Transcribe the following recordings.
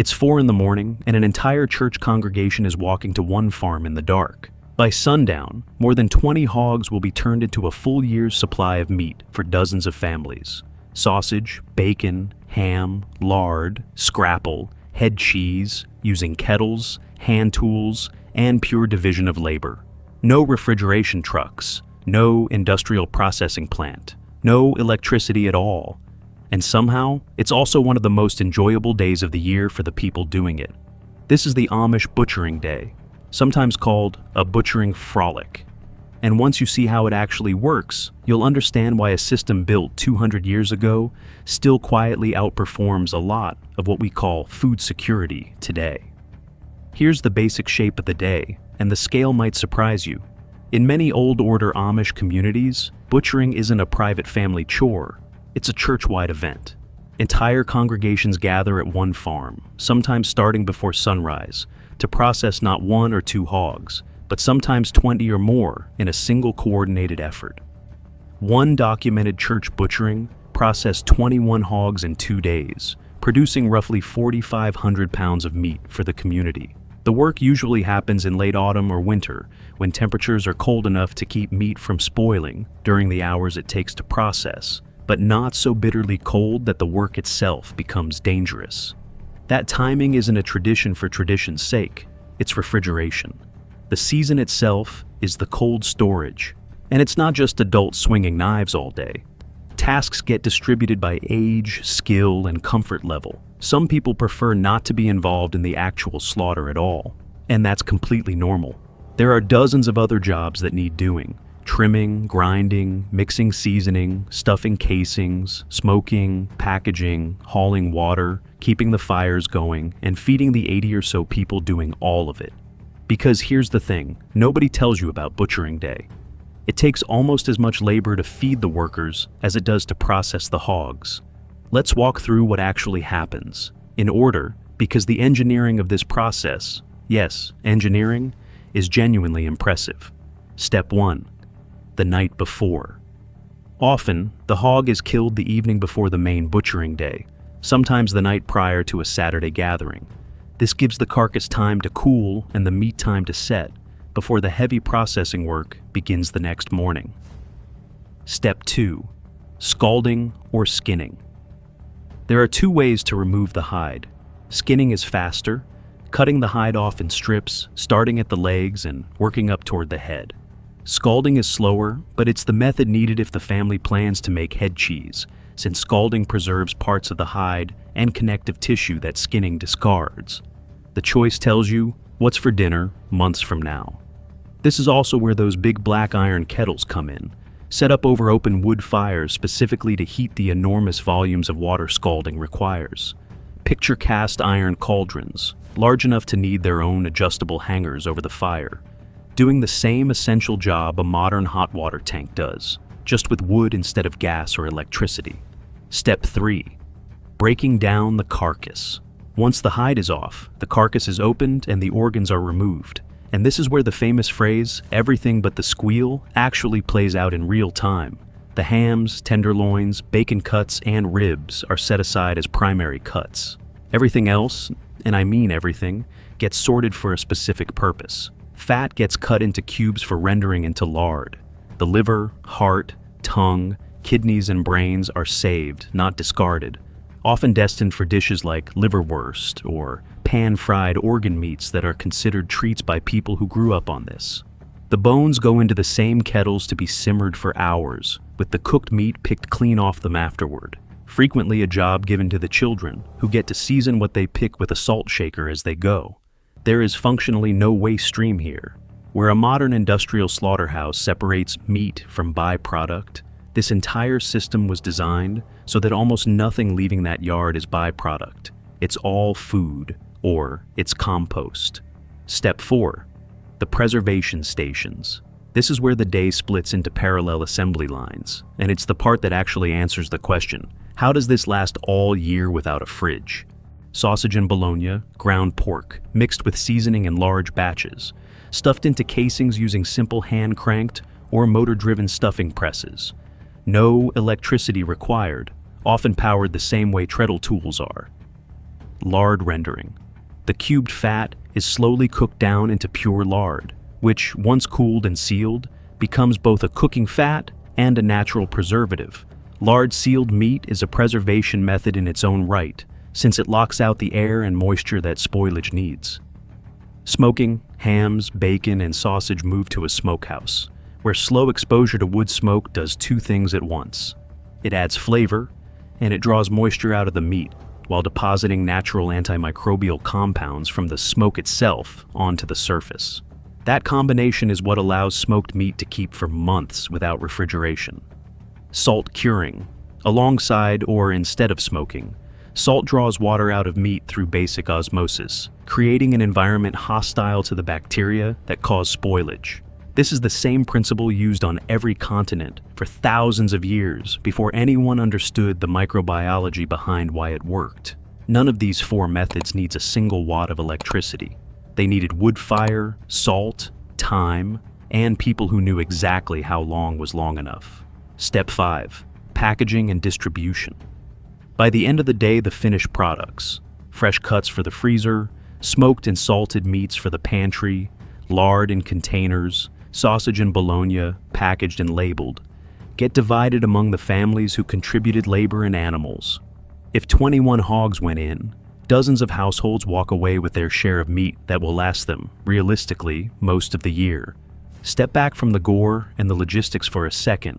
It's 4 in the morning, and an entire church congregation is walking to one farm in the dark. By sundown, more than 20 hogs will be turned into a full year's supply of meat for dozens of families. Sausage, bacon, ham, lard, scrapple, head cheese, using kettles, hand tools, and pure division of labor. No refrigeration trucks, no industrial processing plant, no electricity at all. And somehow, it's also one of the most enjoyable days of the year for the people doing it. This is the Amish butchering day, sometimes called a butchering frolic. And once you see how it actually works, you'll understand why a system built 200 years ago still quietly outperforms a lot of what we call food security today. Here's the basic shape of the day, and the scale might surprise you. In many old-order Amish communities, butchering isn't a private family chore. It's a church-wide event. Entire congregations gather at one farm, sometimes starting before sunrise, to process not 1 or 2 hogs, but sometimes 20 or more in a single coordinated effort. One documented church butchering processed 21 hogs in 2 days, producing roughly 4,500 pounds of meat for the community. The work usually happens in late autumn or winter, when temperatures are cold enough to keep meat from spoiling during the hours it takes to process, but not so bitterly cold that the work itself becomes dangerous. That timing isn't a tradition for tradition's sake, it's refrigeration. The season itself is the cold storage, and it's not just adults swinging knives all day. Tasks get distributed by age, skill, and comfort level. Some people prefer not to be involved in the actual slaughter at all, and that's completely normal. There are dozens of other jobs that need doing: trimming, grinding, mixing seasoning, stuffing casings, smoking, packaging, hauling water, keeping the fires going, and feeding the 80 or so people doing all of it. Because here's the thing, nobody tells you about butchering day. It takes almost as much labor to feed the workers as it does to process the hogs. Let's walk through what actually happens, in order, because the engineering of this process, yes, engineering, is genuinely impressive. Step 1. The night before. Often, the hog is killed the evening before the main butchering day, sometimes the night prior to a Saturday gathering. This gives the carcass time to cool and the meat time to set before the heavy processing work begins the next morning. Step 2. Scalding or skinning. There are 2 ways to remove the hide. Skinning is faster, cutting the hide off in strips, starting at the legs and working up toward the head. Scalding is slower, but it's the method needed if the family plans to make head cheese, since scalding preserves parts of the hide and connective tissue that skinning discards. The choice tells you what's for dinner months from now. This is also where those big black iron kettles come in, set up over open wood fires specifically to heat the enormous volumes of water scalding requires. Picture cast iron cauldrons, large enough to need their own adjustable hangers over the fire, doing the same essential job a modern hot water tank does, just with wood instead of gas or electricity. Step 3. Breaking down the carcass. Once the hide is off, the carcass is opened and the organs are removed. And this is where the famous phrase, "everything but the squeal," actually plays out in real time. The hams, tenderloins, bacon cuts, and ribs are set aside as primary cuts. Everything else, and I mean everything, gets sorted for a specific purpose. Fat gets cut into cubes for rendering into lard. The liver, heart, tongue, kidneys, and brains are saved, not discarded, often destined for dishes like liverwurst or pan-fried organ meats that are considered treats by people who grew up on this. The bones go into the same kettles to be simmered for hours, with the cooked meat picked clean off them afterward, frequently a job given to the children, who get to season what they pick with a salt shaker as they go. There is functionally no waste stream here. Where a modern industrial slaughterhouse separates meat from byproduct, this entire system was designed so that almost nothing leaving that yard is byproduct. It's all food, or it's compost. Step 4. The preservation stations. This is where the day splits into parallel assembly lines, and it's the part that actually answers the question, how does this last all year without a fridge? Sausage and bologna, ground pork, mixed with seasoning in large batches, stuffed into casings using simple hand-cranked or motor-driven stuffing presses. No electricity required, often powered the same way treadle tools are. lard rendering. The cubed fat is slowly cooked down into pure lard, which, once cooled and sealed, becomes both a cooking fat and a natural preservative. Lard-sealed meat is a preservation method in its own right, since it locks out the air and moisture that spoilage needs. Smoking, hams, bacon, and sausage move to a smokehouse, where slow exposure to wood smoke does two things at once. It adds flavor, and it draws moisture out of the meat, while depositing natural antimicrobial compounds from the smoke itself onto the surface. That combination is what allows smoked meat to keep for months without refrigeration. Salt curing. Alongside or instead of smoking, salt draws water out of meat through basic osmosis, creating an environment hostile to the bacteria that cause spoilage. This is the same principle used on every continent for thousands of years before anyone understood the microbiology behind why it worked. None of these four methods needs a single watt of electricity. They needed wood fire, salt, time, and people who knew exactly how long was long enough. Step 5. Packaging and distribution. By the end of the day, the finished products, fresh cuts for the freezer, smoked and salted meats for the pantry, lard in containers, sausage and bologna, packaged and labeled, get divided among the families who contributed labor and animals. If 21 hogs went in, dozens of households walk away with their share of meat that will last them, realistically, most of the year. Step back from the gore and the logistics for a second,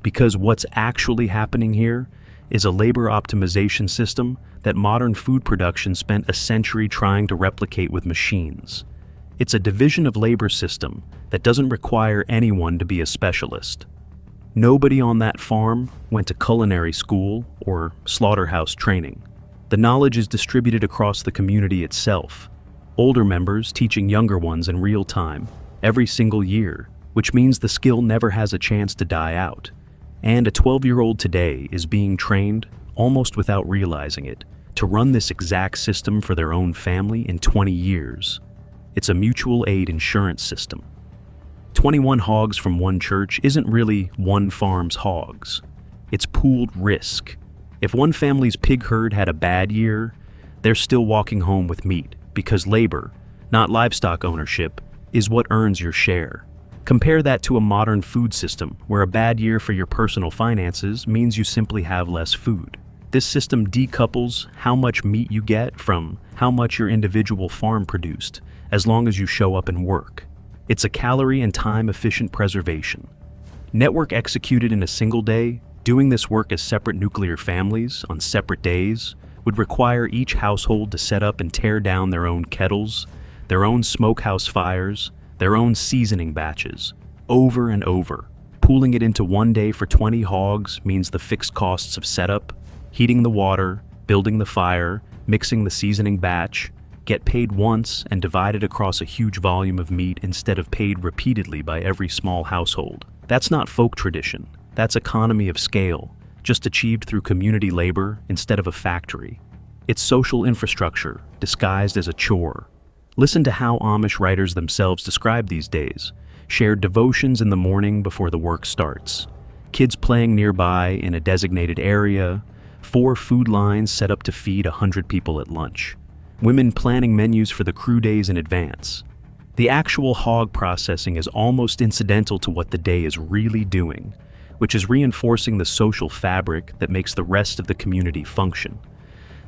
because what's actually happening here is a labor optimization system that modern food production spent a century trying to replicate with machines. It's a division of labor system that doesn't require anyone to be a specialist. Nobody on that farm went to culinary school or slaughterhouse training. The knowledge is distributed across the community itself, older members teaching younger ones in real time, every single year, which means the skill never has a chance to die out. And a 12-year-old today is being trained, almost without realizing it, to run this exact system for their own family in 20 years. It's a mutual aid insurance system. 21 hogs from one church isn't really one farm's hogs. It's pooled risk. If one family's pig herd had a bad year, they're still walking home with meat because labor, not livestock ownership, is what earns your share. Compare that to a modern food system where a bad year for your personal finances means you simply have less food. This system decouples how much meat you get from how much your individual farm produced, as long as you show up and work. It's a calorie and time-efficient preservation. Network executed in a single day, doing this work as separate nuclear families on separate days would require each household to set up and tear down their own kettles, their own smokehouse fires, their own seasoning batches, over and over. Pooling it into one day for 20 hogs means the fixed costs of setup, heating the water, building the fire, mixing the seasoning batch, get paid once and divided across a huge volume of meat instead of paid repeatedly by every small household. That's not folk tradition. That's economy of scale, just achieved through community labor instead of a factory. It's social infrastructure, disguised as a chore. Listen to how Amish writers themselves describe these days. Shared devotions in the morning before the work starts. Kids playing nearby in a designated area. 4 food lines set up to feed 100 people at lunch. Women planning menus for the crew days in advance. The actual hog processing is almost incidental to what the day is really doing, which is reinforcing the social fabric that makes the rest of the community function.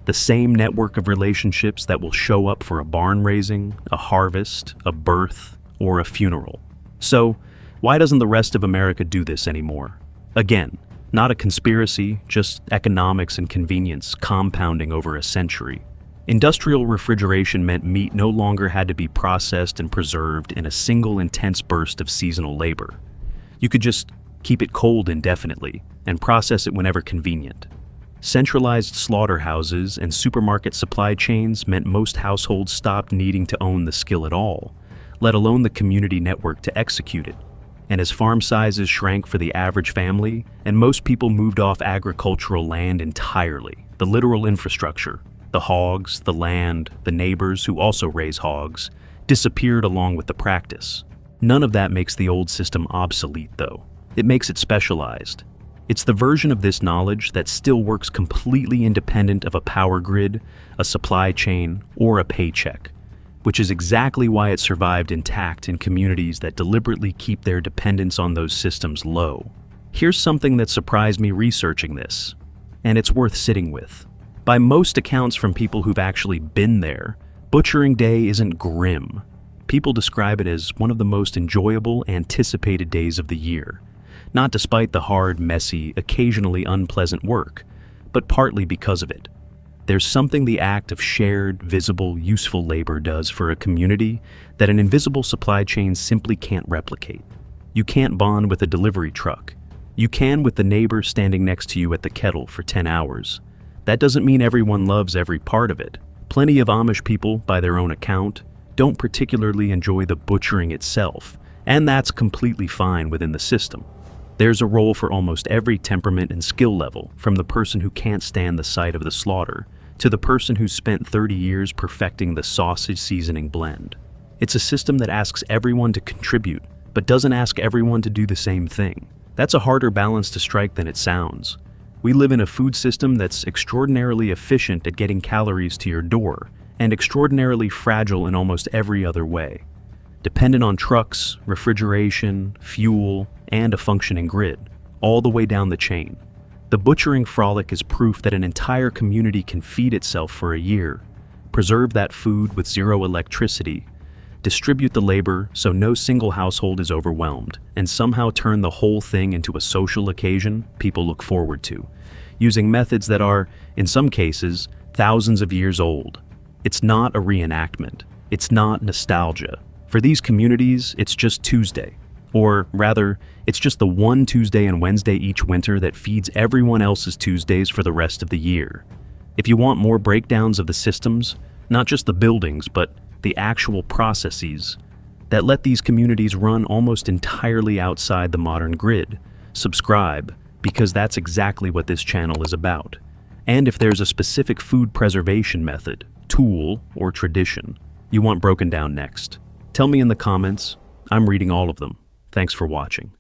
The same network of relationships that will show up for a barn raising, a harvest, a birth, or a funeral. So, why doesn't the rest of America do this anymore? Again, not a conspiracy, just economics and convenience compounding over a century. Industrial refrigeration meant meat no longer had to be processed and preserved in a single intense burst of seasonal labor. You could just keep it cold indefinitely and process it whenever convenient. Centralized slaughterhouses and supermarket supply chains meant most households stopped needing to own the skill at all, let alone the community network to execute it. And as farm sizes shrank for the average family, and most people moved off agricultural land entirely, the literal infrastructure, the hogs, the land, the neighbors who also raise hogs, disappeared along with the practice. None of that makes the old system obsolete, though. It makes it specialized. It's the version of this knowledge that still works completely independent of a power grid, a supply chain, or a paycheck, which is exactly why it survived intact in communities that deliberately keep their dependence on those systems low. Here's something that surprised me researching this, and it's worth sitting with. By most accounts from people who've actually been there, butchering day isn't grim. People describe it as one of the most enjoyable, anticipated days of the year, not despite the hard, messy, occasionally unpleasant work, but partly because of it. There's something the act of shared, visible, useful labor does for a community that an invisible supply chain simply can't replicate. You can't bond with a delivery truck. You can with the neighbor standing next to you at the kettle for 10 hours. That doesn't mean everyone loves every part of it. Plenty of Amish people, by their own account, don't particularly enjoy the butchering itself, and that's completely fine within the system. There's a role for almost every temperament and skill level, from the person who can't stand the sight of the slaughter to the person who's spent 30 years perfecting the sausage seasoning blend. It's a system that asks everyone to contribute, but doesn't ask everyone to do the same thing. That's a harder balance to strike than it sounds. We live in a food system that's extraordinarily efficient at getting calories to your door, and extraordinarily fragile in almost every other way. Dependent on trucks, refrigeration, fuel, and a functioning grid, all the way down the chain. The butchering frolic is proof that an entire community can feed itself for a year, preserve that food with zero electricity, distribute the labor so no single household is overwhelmed, and somehow turn the whole thing into a social occasion people look forward to, using methods that are, in some cases, thousands of years old. It's not a reenactment. It's not nostalgia. For these communities, it's just Tuesday. Or rather, it's just the one Tuesday and Wednesday each winter that feeds everyone else's Tuesdays for the rest of the year. If you want more breakdowns of the systems, not just the buildings, but the actual processes that let these communities run almost entirely outside the modern grid, subscribe, because that's exactly what this channel is about. And if there's a specific food preservation method, tool, or tradition you want broken down next, tell me in the comments. I'm reading all of them. Thanks for watching.